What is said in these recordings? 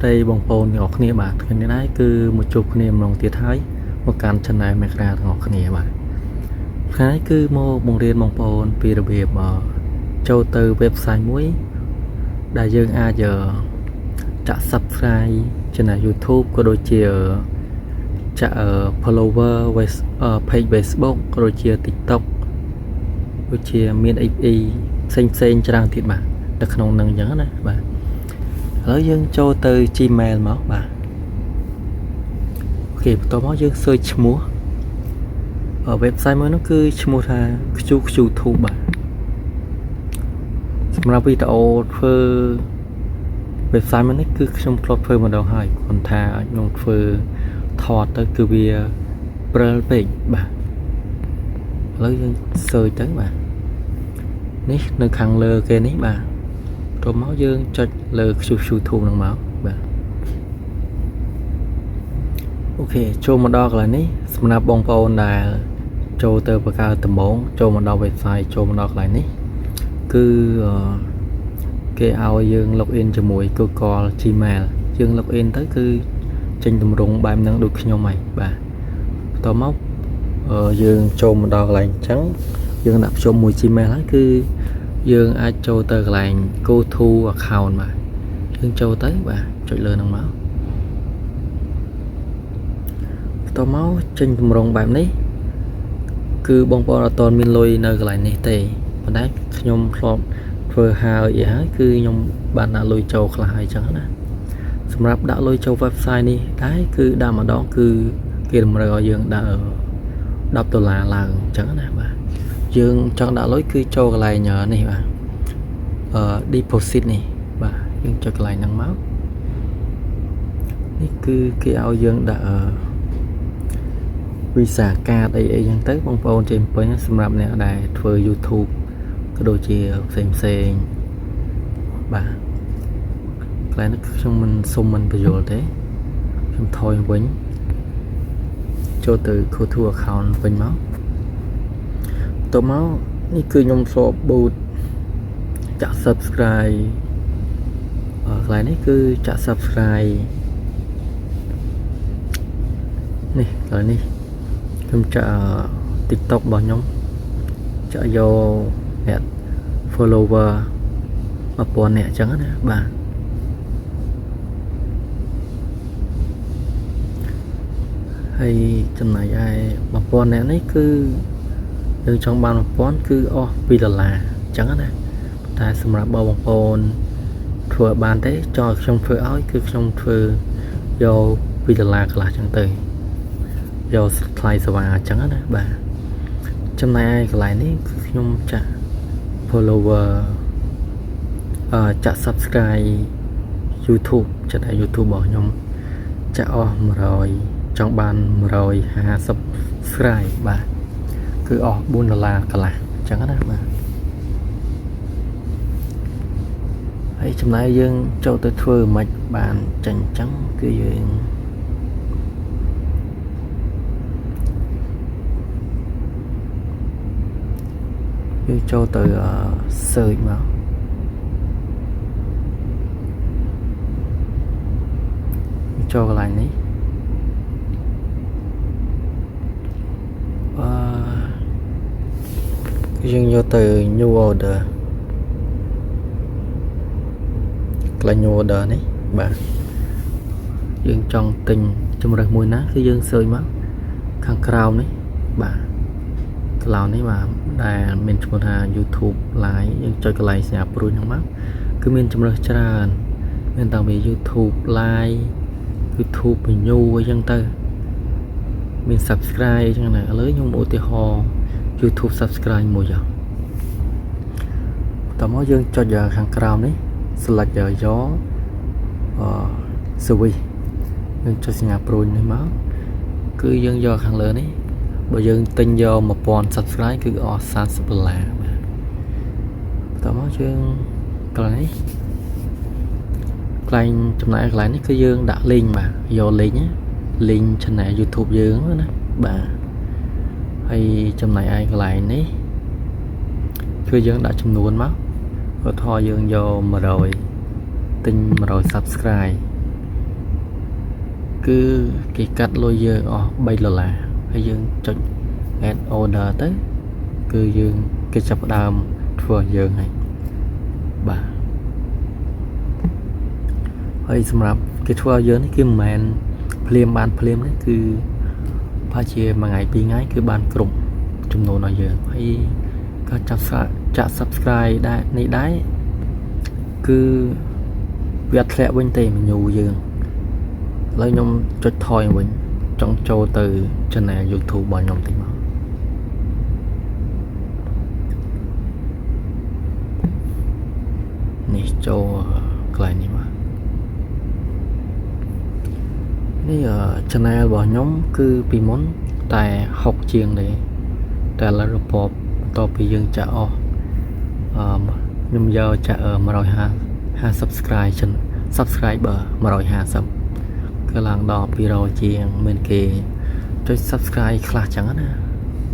đây bông bồn ngọc nia bà cái này cứ một chục niềm lòng tiệt thái một căn chân này mẹ ra ngọc nia bà cái cứ một bông riêng bông bồn vì đặc biệt mà châu từ website muối đại dương a giờ trả subscribe trên là YouTube có đôi chia trả follower page Facebook có đôi chia TikTok đôi chia miền AI xanh trang thịt bà đặc nông nâng nhớ này bà ở dân cho từ Gmail máu bà ok tôi máu dân search múa ở website mới nó cứ mua ra chú thu bà mà video phơ website mới nó cứ trong profile mà đầu hai còn thà nhung phơ thọt tới cứ bia private bà lấy dân search tới bà ní nơi khăn lơ kia ní bà rồi máu dương cho lơ su thu năng máu bà ok cho một đo là ní sắp bông bông là cho tờ bạc cao tầm 4 cho một đo website cho một đo lại ní cứ cái ao dương login cho mùi cơ call Gmail dương login tới cứ trên tầm rung bài năng được nhau mày bà to móc dương cho một đo lại trắng dương đặt cho mùi Gmail cứ dương ai cho tờ lại cô thu account mà dương cho tới bà chọi lên năng máu to máu trên tầm rung bài ní cứ bông bò toàn miền lôi nơi lại này tệ mà đấy nhom flop vừa hào vậy hết cứ nhom bạn đã lôi châu là hai chẳng nè sầm rạp đã lôi châu website đi đấy cứ đam mà đó cứ kia mà rồi dương đã ở đọc tôi là chẳng nè bà dương chẳng đã lối cứ cho lại nhờ này bà deposit này bà dương cho lại năng máuនេះគឺគេឲ្យយើងដាក់visa cardអីយ៉ាងទៅបងប្អូនចេញពេញសម្រាប់អ្នកដែលធ្វើ YouTube ក៏ដូចជាផ្សេងបាទកន្លែងនេះខ្ញុំមិនសុំមិនបញ្យល់ទេខ្ញុំថយវិញចូលទៅ Go-to account វិញមកតមកនេះគឺខ្ញុំស្រប boot ចាក់ subscribe កន្លែងនេះគឺចាក់ subscribe នេះកន្លែងនេះខ្ញុំចាក់ TikTok របស់ខ្ញុំចាក់យកអ្នក follower 1000អ្នកអញ្ចឹងណាបាទហើយចំណែកឯ1000អ្នកនេះគឺយើងចង់បាន1000គឺអស់$2អញ្ចឹងណាតែសម្រាប់បងប្អូនធ្វើបានទេចង់ខ្ញុំធ្វើឲ្យគឺខ្ញុំធ្វើយក$2កន្លះអញ្ចឹងទៅយកថ្លៃសេវាអញ្ចឹងណាបាទចំណែកកន្លែងនេះគឺខ្ញុំចាក់ follower ចាក់ subscribe YouTube ចាក់ YouTube របស់ខ្ញុំចាក់អស់100ចង់បាន150 subscribe បាទគឺអស់$4កន្លះអញ្ចឹងណាបាទហើយចំណែកយើងចូលទៅធ្វើមិនបានចាញ់អញ្ចឹងគឺយើងចូលទៅ search មកចូលកន្លែងនេះយើងយកទៅ new order កន្លែង new order នេះបាទយើងចង់ទិញជំរើសមួយណាគឺយើង search មកខាងក្រោមនេះបាទកន្លែងនេះបាទដែលមានឈ្មោះថា YouTube Live យើងចុចកន្លែងសញ្ញាព្រួយហ្នឹងមកគឺមានជំរើសច្រើនមានតាំងពី YouTube Live YouTube Menu អីចឹងទៅមាន Subscribe អញ្ចឹងណាឥឡូវខ្ញុំឧទាហរណ៍ YouTube Subscribe មួយចុះតោះមកយើងចុចខាងក្រោមនេះ select យកSwitch យើងចុចសញ្ញាព្រួយនេះមកគឺយើងយកខាងលើនេះបើយើងទិញយក1000 subscribe គឺអស់$30បាទតោះមកយើងកន្លែងនេះកន្លែងចំណែកកន្លែងនេះគឺយើងដាក់ link បាទយក link channel YouTube យើងណាបាទហើយចំណែកឯកន្លែងនេះគឺយើងដាក់ចំនួនមកឧទាហរណ៍យើងយក100ទិញ100 subscribe គឺគេកាត់លុយយើងអស់$3ហើយយើងចុច add order ទៅគឺយើងគេចាប់ផ្ដើមធ្វើឲ្យយើងហើយបាទហើយសម្រាប់គេធ្វើឲ្យយើងនេះគឺមិនមែនភ្លាមបានភ្លាមទេគឺប្រហែលជាមួយថ្ងៃ2ថ្ងៃគឺបានគ្រប់ចំនួនឲ្យយើងហើយក៏ចាក់ subscribe ដែរនេះដែរគឺវាធ្លាក់វិញទេ menu យើងឥឡូវខ្ញុំចុចថយវិញចង់ចូលទៅ channel YouTube របស់ខ្ញុំតិចមកនេះចូលកន្លែងនេះមកនេះchannel របស់ខ្ញុំគឺពីមុនតែ60ជាងទេតែឥឡូវរបបបន្ទាប់ពីយើងចាក់អស់ខ្ញុំយកចាក់150 subscriber 150គឺឡើងដល់200ជាងមានគេចុច subscribe ខ្លះចឹងណា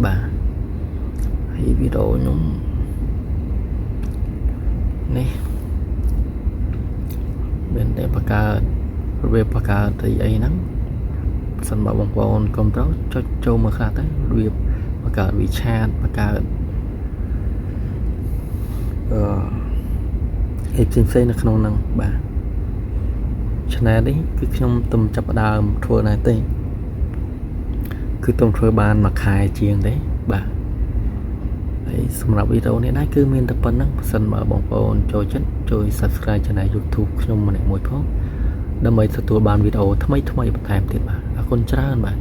បាទហើយវីដេអូខ្ញុំនេះមានតែបង្កើតរបៀបបង្កើតអីហ្នឹងសិនបើបងប្អូនកុំត្រូវចុចចូលមើលខ្លះទៅរបៀបបង្កើត WeChat បង្កើតផ្សេងៗនៅក្នុងហ្នឹងបាទ channel នេះគឺខ្ញុំទុំចាប់ផ្ដើមធ្វើដែរទេគឺទុំធ្វើបានមួយខែជាងទេបាទហើយសម្រាប់វីដេអូនេះដែរគឺមានតែប៉ុណ្្នឹងបើសិនបើបងប្អូនចូលចិត្តជួយ subscribe channel YouTube ខ្ញុំម្នាក់មួយផងដើម្បីទទួលបានវីដេអូថ្មីបន្ថែមទៀតបាទអរគុណច្រើនបាទ